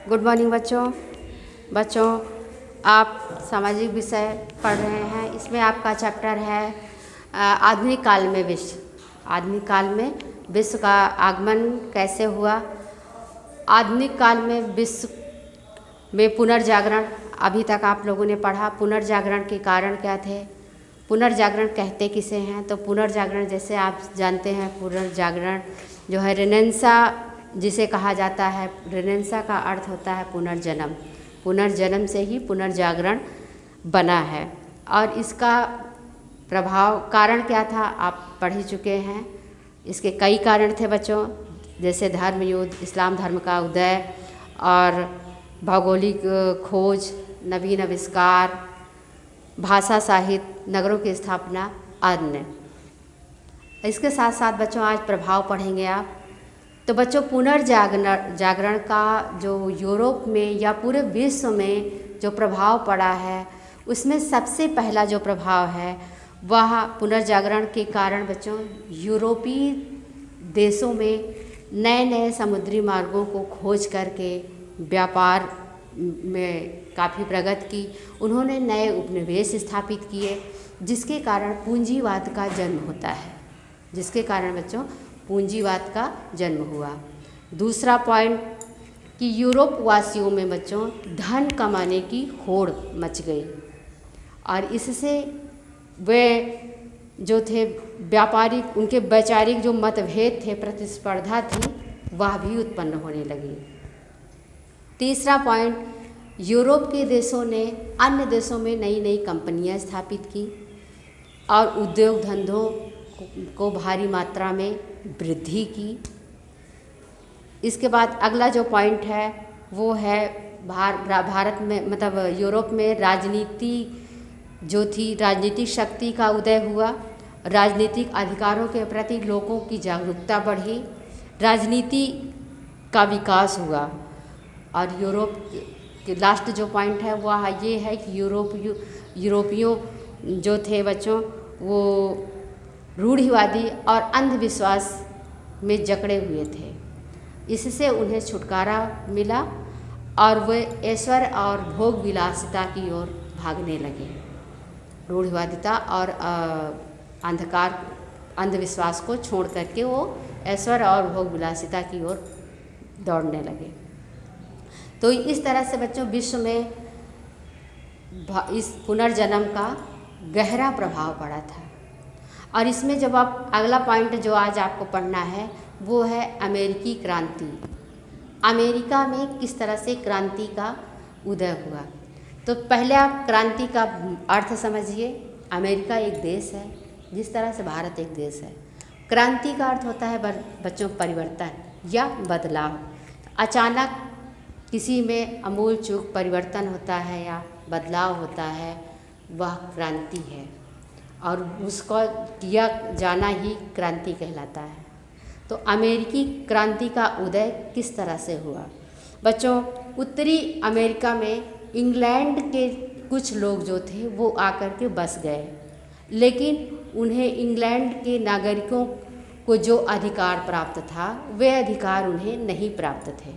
Good morning बच्चों आप सामाजिक विषय पढ़ रहे हैं। इसमें आपका चैप्टर है आधुनिक काल में विश्व। आधुनिक काल में विश्व का आगमन कैसे हुआ। आधुनिक काल में विश्व में पुनर्जागरण अभी तक आप लोगों ने पढ़ा। पुनर्जागरण के कारण क्या थे, पुनर्जागरण कहते किसे हैं। तो पुनर्जागरण जैसे आप जानते हैं, पुनर्जागरण जो है रेनेसां जिसे कहा जाता है। रेनेसां का अर्थ होता है पुनर्जन्म। पुनर्जन्म से ही पुनर्जागरण बना है। और इसका प्रभाव कारण क्या था आप पढ़ ही चुके हैं। इसके कई कारण थे बच्चों, जैसे धर्म युद्ध, इस्लाम धर्म का उदय और भौगोलिक खोज, नवीन आविष्कार, भाषा साहित्य, नगरों की स्थापना अन्य। इसके साथ साथ बच्चों आज प्रभाव पढ़ेंगे आप। तो बच्चों पुनर्जागरण का जो यूरोप में या पूरे विश्व में जो प्रभाव पड़ा है, उसमें सबसे पहला जो प्रभाव है वह पुनर्जागरण के कारण बच्चों यूरोपीय देशों में नए नए समुद्री मार्गों को खोज करके व्यापार में काफ़ी प्रगति की। उन्होंने नए उपनिवेश स्थापित किए, जिसके कारण पूंजीवाद का जन्म होता है। जिसके कारण बच्चों पूंजीवाद का जन्म हुआ। दूसरा पॉइंट कि यूरोप वासियों में बच्चों धन कमाने की होड़ मच गई और इससे वे जो थे व्यापारिक, उनके वैचारिक जो मतभेद थे, प्रतिस्पर्धा थी, वह भी उत्पन्न होने लगी। तीसरा पॉइंट, यूरोप के देशों ने अन्य देशों में नई नई कंपनियां स्थापित की और उद्योग धंधों को भारी मात्रा में वृद्धि की। इसके बाद अगला जो पॉइंट है वो है भारत में मतलब यूरोप में राजनीति जो थी, राजनीतिक शक्ति का उदय हुआ। राजनीतिक अधिकारों के प्रति लोगों की जागरूकता बढ़ी, राजनीति का विकास हुआ। और यूरोप के लास्ट जो पॉइंट है वह ये है कि यूरोपियों जो थे बच्चों वो रूढ़िवादी और अंधविश्वास में जकड़े हुए थे। इससे उन्हें छुटकारा मिला और वे ऐश्वर्य और भोग विलासिता की ओर भागने लगे। रूढ़िवादिता और अंधविश्वास को छोड़ करके वो ऐश्वर्य और भोग विलासिता की ओर दौड़ने लगे। तो इस तरह से बच्चों विश्व में इस पुनर्जन्म का गहरा प्रभाव पड़ा था। और इसमें जब आप अगला पॉइंट जो आज आपको पढ़ना है वो है अमेरिकी क्रांति। अमेरिका में किस तरह से क्रांति का उदय हुआ। तो पहले आप क्रांति का अर्थ समझिए। अमेरिका एक देश है, जिस तरह से भारत एक देश है। क्रांति का अर्थ होता है बच्चों परिवर्तन या बदलाव। अचानक किसी में आमूल चूक परिवर्तन होता है या बदलाव होता है, वह क्रांति है और उसको किया जाना ही क्रांति कहलाता है। तो अमेरिकी क्रांति का उदय किस तरह से हुआ बच्चों। उत्तरी अमेरिका में इंग्लैंड के कुछ लोग जो थे वो आकर के बस गए, लेकिन उन्हें इंग्लैंड के नागरिकों को जो अधिकार प्राप्त था वे अधिकार उन्हें नहीं प्राप्त थे।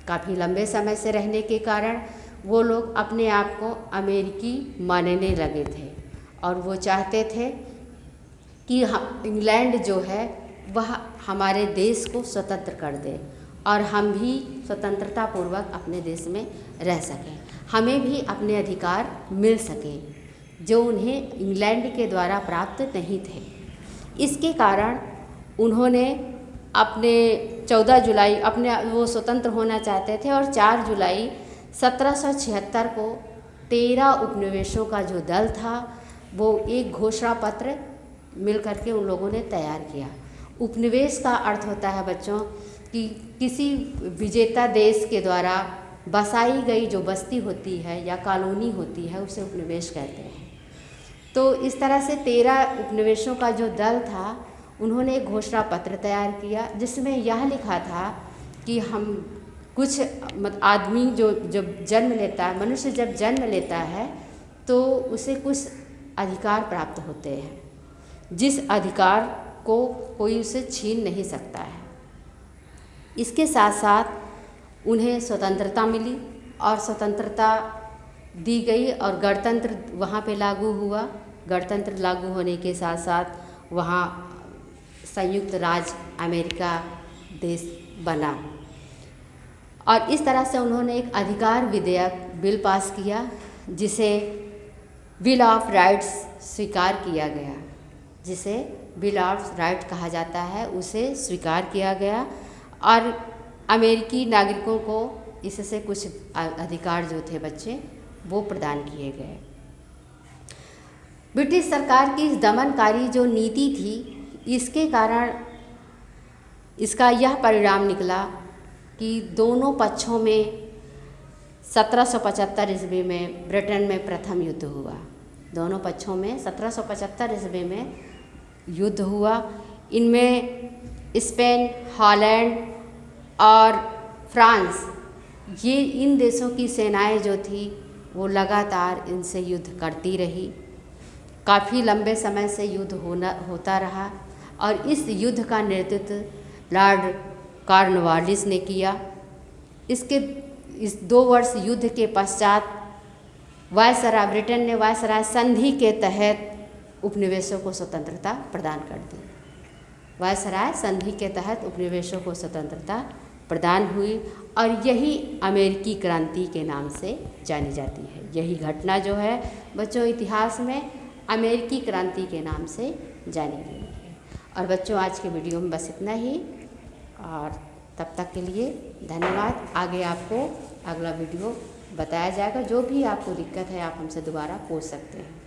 काफ़ी लंबे समय से रहने के कारण वो लोग अपने आप को अमेरिकी मानने लगे थे और वो चाहते थे कि इंग्लैंड जो है वह हमारे देश को स्वतंत्र कर दे और हम भी स्वतंत्रता पूर्वक अपने देश में रह सकें, हमें भी अपने अधिकार मिल सकें जो उन्हें इंग्लैंड के द्वारा प्राप्त नहीं थे। इसके कारण उन्होंने अपने 14 जुलाई अपने वो स्वतंत्र होना चाहते थे और 4 जुलाई 1776 को 13 उपनिवेशों का जो दल था वो एक घोषणा पत्र मिल करके उन लोगों ने तैयार किया। उपनिवेश का अर्थ होता है बच्चों कि किसी विजेता देश के द्वारा बसाई गई जो बस्ती होती है या कॉलोनी होती है उसे उपनिवेश कहते हैं। तो इस तरह से 13 उपनिवेशों का जो दल था उन्होंने एक घोषणा पत्र तैयार किया, जिसमें यह लिखा था कि हम कुछ आदमी जो जब जन्म लेता है, मनुष्य जब जन्म लेता है तो उसे कुछ अधिकार प्राप्त होते हैं, जिस अधिकार को कोई उसे छीन नहीं सकता है। इसके साथ साथ उन्हें स्वतंत्रता मिली और स्वतंत्रता दी गई और गणतंत्र वहाँ पे लागू हुआ। गणतंत्र लागू होने के साथ साथ वहाँ संयुक्त राज्य अमेरिका देश बना और इस तरह से उन्होंने एक अधिकार विधेयक बिल पास किया जिसे बिल ऑफ राइट्स स्वीकार किया गया, जिसे बिल ऑफ राइट कहा जाता है, उसे स्वीकार किया गया और अमेरिकी नागरिकों को इससे कुछ अधिकार जो थे बच्चे वो प्रदान किए गए। ब्रिटिश सरकार की दमनकारी जो नीति थी इसके कारण इसका यह परिणाम निकला कि दोनों पक्षों में 1775 ईस्वी में ब्रिटेन में प्रथम युद्ध हुआ। दोनों पक्षों में 1775 ईस्वी में युद्ध हुआ। इनमें स्पेन, हॉलैंड और फ्रांस, ये इन देशों की सेनाएं जो थी वो लगातार इनसे युद्ध करती रही। काफ़ी लंबे समय से युद्ध होता रहा और इस युद्ध का नेतृत्व लॉर्ड कॉर्नवालिस ने किया। इस 2 वर्ष युद्ध के पश्चात ब्रिटेन ने वायसराय संधि के तहत उपनिवेशों को स्वतंत्रता प्रदान कर दी। वायसराय संधि के तहत उपनिवेशों को स्वतंत्रता प्रदान हुई और यही अमेरिकी क्रांति के नाम से जानी जाती है। यही घटना जो है बच्चों इतिहास में अमेरिकी क्रांति के नाम से जानी गई है। और बच्चों आज के वीडियो में बस इतना ही और तब तक के लिए धन्यवाद। आगे आपको अगला वीडियो बताया जाएगा। जो भी आपको दिक्कत है आप हमसे दोबारा पूछ सकते हैं।